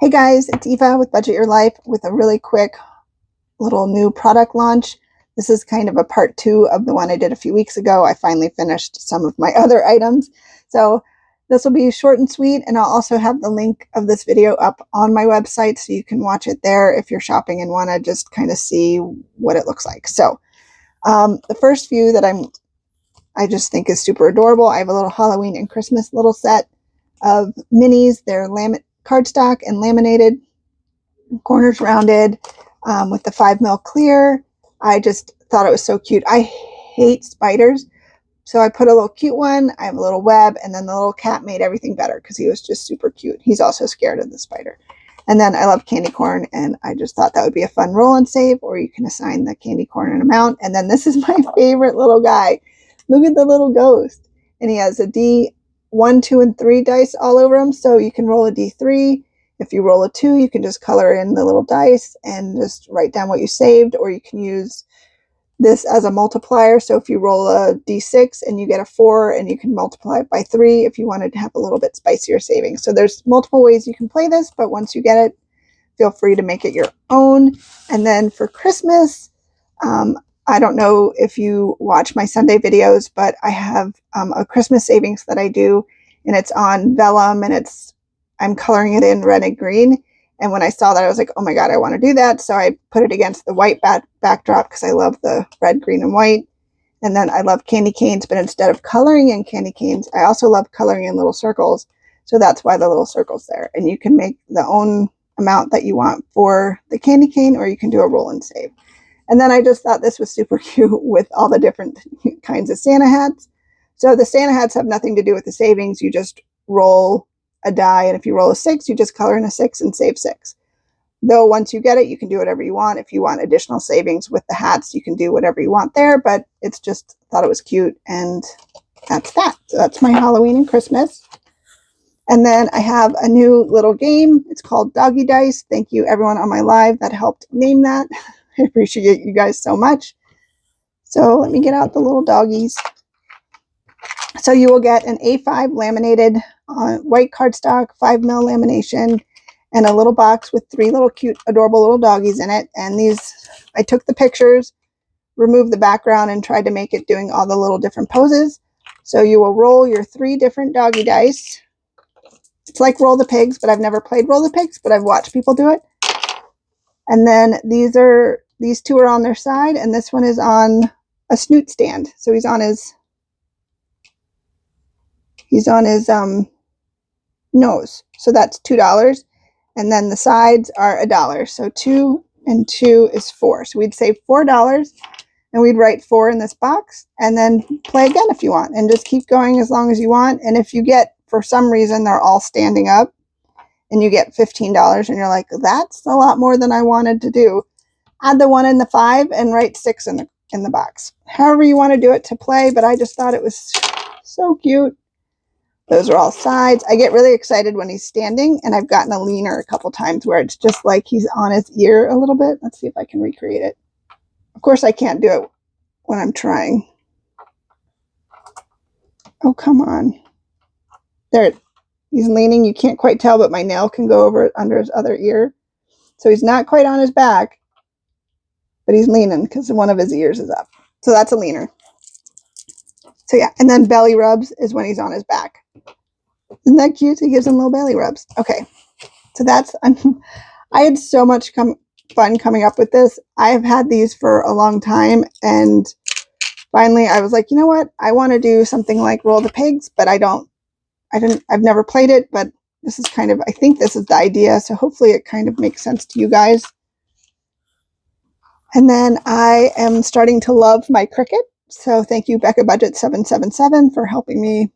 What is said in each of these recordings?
Hey guys, it's Eva with Budget Your Life with a really quick little new product launch. This is kind of a part 2 of the one I did a few weeks ago. I finally finished some of my other items. So this will be short and sweet, and I'll also have the link of this video up on my website so you can watch it there if you're shopping and want to just kind of see what it looks like. So the first few that I just think is super adorable. I have a little Halloween and Christmas little set of minis. They're cardstock and laminated, corners rounded, with the 5mm clear. I just thought it was so cute. I hate spiders, so I put a little cute one. I have a little web, and then the little cat made everything better because he was just super cute. He's also scared of the spider. And then I love candy corn, and I just thought that would be a fun roll and save, or you can assign the candy corn an amount. And then this is my favorite little guy. Look at the little ghost. And he has a D1, 2, and 3 dice all over him, so you can roll a D3. If you roll a 2, you can just color in the little dice and just write down what you saved, or you can use this as a multiplier. So if you roll a D6 and you get a 4, and you can multiply it by 3 if you wanted to have a little bit spicier savings. So there's multiple ways you can play this, but once you get it, feel free to make it your own. And then for Christmas, I don't know if you watch my Sunday videos, but I have a Christmas savings that I do, and it's on vellum, and I'm coloring it in red and green. And when I saw that, I was like, oh my God, I want to do that. So I put it against the white backdrop because I love the red, green, and white. And then I love candy canes, but instead of coloring in candy canes, I also love coloring in little circles. So that's why the little circle's there. And you can make the own amount that you want for the candy cane, or you can do a roll and save. And then I just thought this was super cute with all the different kinds of Santa hats. So the Santa hats have nothing to do with the savings. You just roll a die, and if you roll a 6, you just color in a 6 and save 6. Though once you get it, you can do whatever you want. If you want additional savings with the hats, you can do whatever you want there, but it's just, thought it was cute, and that's that. So that's my Halloween and Christmas. And then I have a new little game. It's called Doggy Dice. Thank you everyone on my live that helped name that. I appreciate you guys so much. So let me get out the little doggies. So you will get an A5 laminated white cardstock, 5mm lamination, and a little box with 3 little cute, adorable little doggies in it. And these, I took the pictures, removed the background, and tried to make it doing all the little different poses. So you will roll your 3 different doggy dice. It's like Roll the Pigs, but I've never played Roll the Pigs, but I've watched people do it. And then these 2 are on their side, and this one is on a snoot stand. So he's on his nose. So that's $2. And then the sides are $1. So 2 and 2 is 4. So we'd save $4, and we'd write 4 in this box, and then play again if you want, and just keep going as long as you want. And if you get, for some reason, they're all standing up, and you get $15, and you're like, that's a lot more than I wanted to do, add the 1 and the 5 and write 6 in the box. However you want to do it to play, but I just thought it was so cute. Those are all sides. I get really excited when he's standing, and I've gotten a leaner a couple times where it's just like he's on his ear a little bit. Let's see if I can recreate it. Of course, I can't do it when I'm trying. Oh, come on. There, he's leaning. You can't quite tell, but my nail can go over under his other ear. So he's not quite on his back, but he's leaning because one of his ears is up. So that's a leaner. So yeah, and then belly rubs is when he's on his back. Isn't that cute? He gives him little belly rubs. Okay, so that's, I had so much fun coming up with this. I have had these for a long time, and finally I was like, you know what? I want to do something like Roll the Pigs, but I've never played it, but this is kind of, I think this is the idea, so hopefully it kind of makes sense to you guys. And then I am starting to love my Cricut. So thank you, Becca Budget 777, for helping me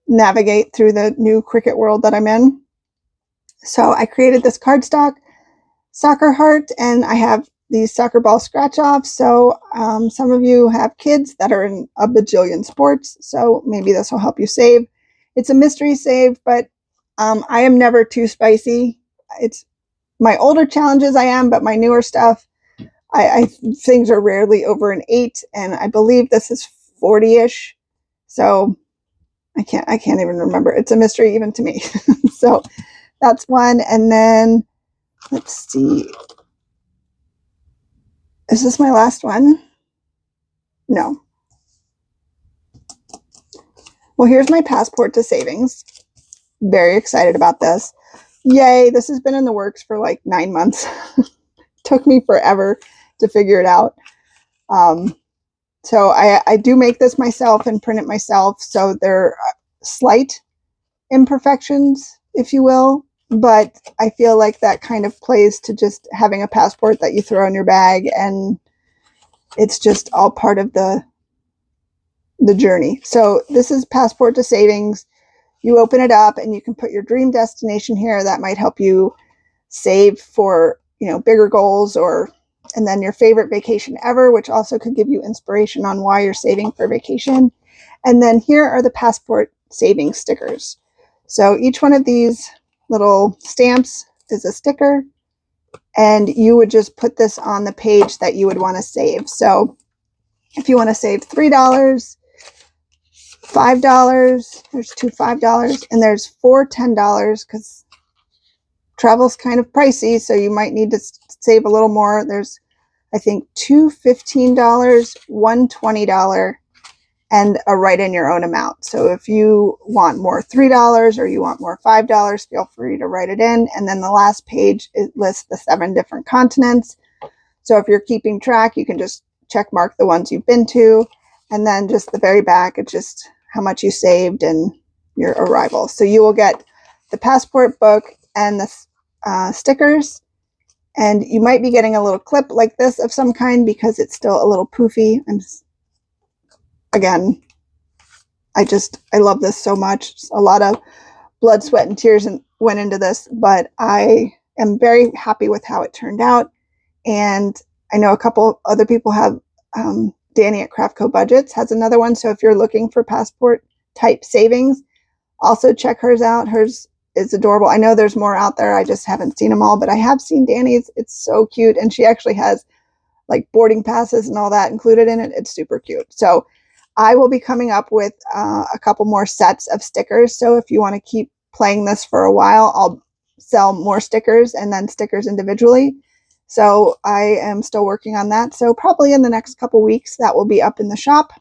navigate through the new Cricut world that I'm in. So I created this cardstock soccer heart, and I have these soccer ball scratch offs. So some of you have kids that are in a bajillion sports, so maybe this will help you save. It's a mystery save, but I am never too spicy. It's my older challenges I am, but my newer stuff, things are rarely over an 8, and I believe this is 40-ish. So I can't even remember. It's a mystery even to me. So that's one. And then let's see. Is this my last one? No. Well, here's my passport to savings. Very excited about this. Yay, this has been in the works for like 9 months. Took me forever to figure it out. So I do make this myself and print it myself. So there are slight imperfections, if you will, but I feel like that kind of plays to just having a passport that you throw in your bag, and it's just all part of the journey. So this is Passport to Savings. You open it up and you can put your dream destination here. That might help you save for, bigger goals, and then your favorite vacation ever, which also could give you inspiration on why you're saving for vacation. And then here are the passport savings stickers. So each one of these little stamps is a sticker, and you would just put this on the page that you would want to save. So if you want to save $3, $5, there's two $5, and there's four $10 because travel's kind of pricey, so you might need to save a little more. There's, I think, two $15, one $20, and a write in your own amount. So if you want more $3 or you want more $5, feel free to write it in. And then the last page, it lists the 7 different continents. So if you're keeping track, you can just check mark the ones you've been to. And then just the very back, it's just how much you saved and your arrival. So you will get the passport book and the stickers. And you might be getting a little clip like this of some kind because it's still a little poofy. Again, I love this so much. A lot of blood, sweat, and tears went into this, but I am very happy with how it turned out. And I know a couple other people have, Danny at Craftco Budgets has another one. So if you're looking for passport type savings, also check hers out. Hers is adorable. I know there's more out there. I just haven't seen them all, but I have seen Danny's. It's so cute. And she actually has like boarding passes and all that included in it. It's super cute. So I will be coming up with a couple more sets of stickers. So if you want to keep playing this for a while, I'll sell more stickers and then stickers individually. So I am still working on that. So probably in the next couple weeks, that will be up in the shop.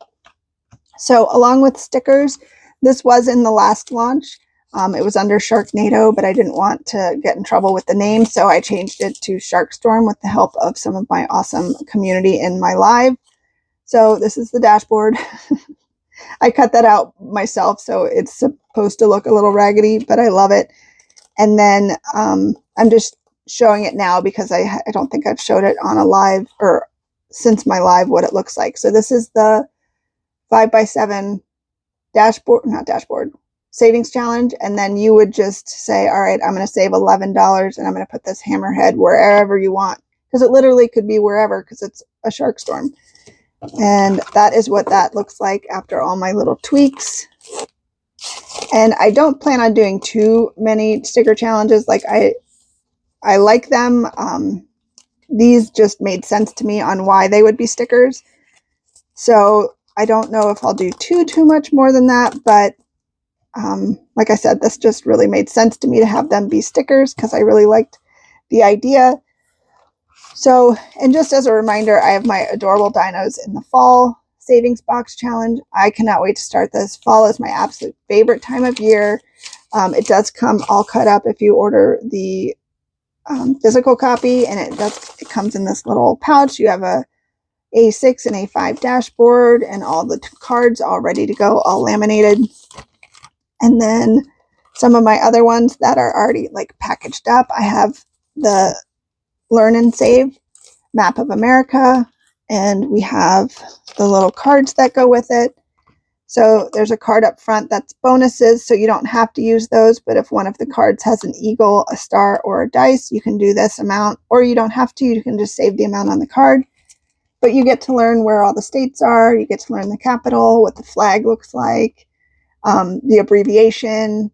So along with stickers, this was in the last launch. It was under Sharknado, but I didn't want to get in trouble with the name. So I changed it to Sharkstorm with the help of some of my awesome community in my live. So this is the dashboard. I cut that out myself, so it's supposed to look a little raggedy, but I love it. And then I'm just showing it now because I don't think I've showed it on a live or since my live what it looks like. So this is the 5x7 savings challenge. And then you would just say, all right, I'm going to save $11 and I'm going to put this hammerhead wherever you want. Because it literally could be wherever because it's a Sharkstorm. And that is what that looks like after all my little tweaks. And I don't plan on doing too many sticker challenges. Like I like them. These just made sense to me on why they would be stickers. So I don't know if I'll do too much more than that. But like I said, this just really made sense to me to have them be stickers because I really liked the idea. So, and just as a reminder, I have my adorable dinos in the fall savings box challenge. I cannot wait to start this. Fall is my absolute favorite time of year. It does come all cut up if you order the physical copy, and it comes in this little pouch. You have a A6 and A5 dashboard and all the cards all ready to go, all laminated. And then some of my other ones that are already like packaged up. I have the Learn and Save Map of America, and we have the little cards that go with it. So there's a card up front that's bonuses, so you don't have to use those, but if one of the cards has an eagle, a star, or a dice, you can do this amount, or you don't have to. You can just save the amount on the card. But you get to learn where all the states are. You get to learn the capital, what the flag looks like, the abbreviation,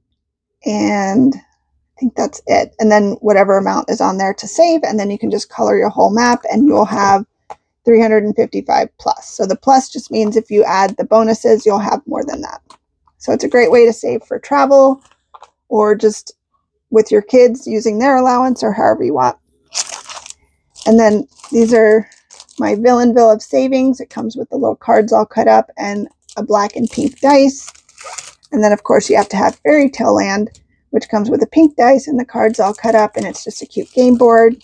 and I think that's it. And then whatever amount is on there to save, and then you can just color your whole map and you'll have 355 plus. So the plus just means if you add the bonuses, you'll have more than that. So it's a great way to save for travel or just with your kids using their allowance or however you want. And then these are my Villainville of savings. It comes with the little cards all cut up and a black and pink dice. And then of course you have to have Fairy Tale Land, which comes with a pink dice and the cards all cut up, and it's just a cute game board.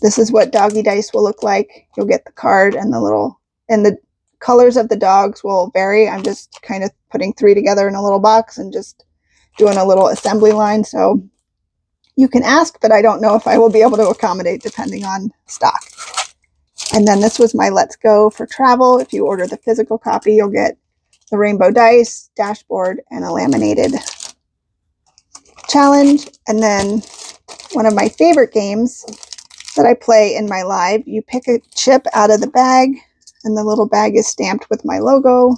This is what Doggy Dice will look like. You'll get the card and the colors of the dogs will vary. I'm just kind of putting 3 together in a little box and just doing a little assembly line. So you can ask, but I don't know if I will be able to accommodate depending on stock. And then this was my Let's Go for travel. If you order the physical copy, you'll get the rainbow dice, dashboard, and a laminated challenge. And then one of my favorite games that I play in my live, you pick a chip out of the bag, and the little bag is stamped with my logo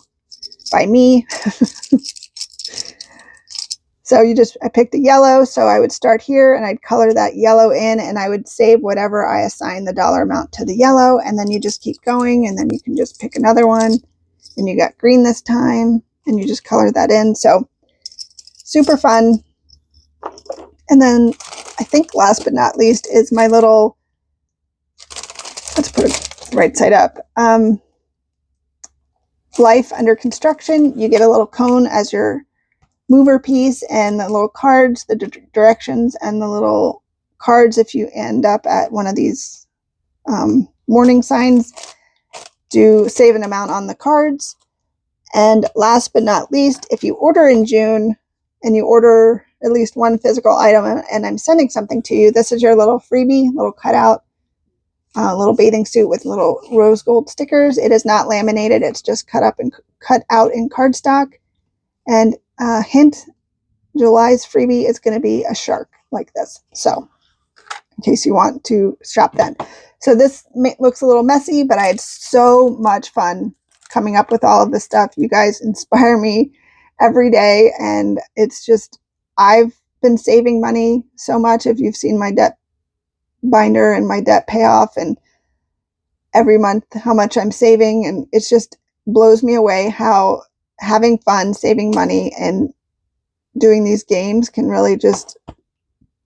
by me. So I picked a yellow, so I would start here and I'd color that yellow in, and I would save whatever I assign the dollar amount to the yellow, and then you just keep going, and then you can just pick another one, and you got green this time, and you just color that in. So super fun. And then I think last but not least is my little, let's put it right side up, life under construction. You get a little cone as your mover piece, and the little cards, the directions, and the little cards if you end up at one of these warning signs. Do save an amount on the cards. And last but not least, if you order in June and you order at least one physical item and I'm sending something to you, this is your little freebie, little cutout, little bathing suit with little rose gold stickers. It is not laminated. It's just cut up and cut out in cardstock. And hint, July's freebie is going to be a shark like this. So in case you want to shop then. So this looks a little messy, but I had so much fun coming up with all of this stuff. You guys inspire me every day, and it's just, I've been saving money so much. If you've seen my debt binder and my debt payoff, and every month how much I'm saving, and it just blows me away how having fun, saving money, and doing these games can really just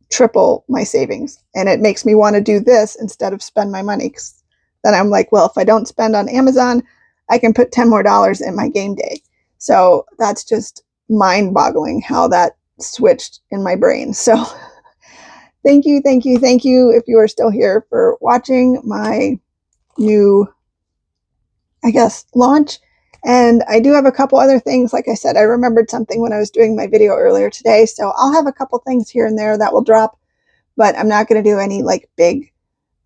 triple my savings. And it makes me want to do this instead of spend my money. 'Cause then I'm like, well, if I don't spend on Amazon, I can put $10 more in my game day. So that's just mind-boggling how that switched in my brain. So thank you, thank you, thank you if you are still here for watching my new, I guess, launch. And I do have a couple other things. Like I said, I remembered something when I was doing my video earlier today. So I'll have a couple things here and there that will drop, but I'm not going to do any like big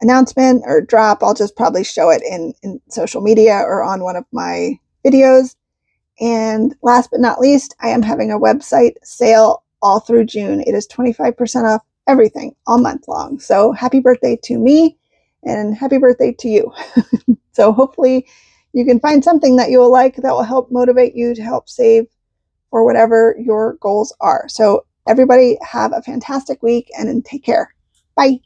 announcement or drop. I'll just probably show it in social media or on one of my videos. And last but not least, I am having a website sale all through June. It is 25% off everything all month long. So happy birthday to me and happy birthday to you. So hopefully you can find something that you will like that will help motivate you to help save for whatever your goals are. So everybody have a fantastic week and take care. Bye.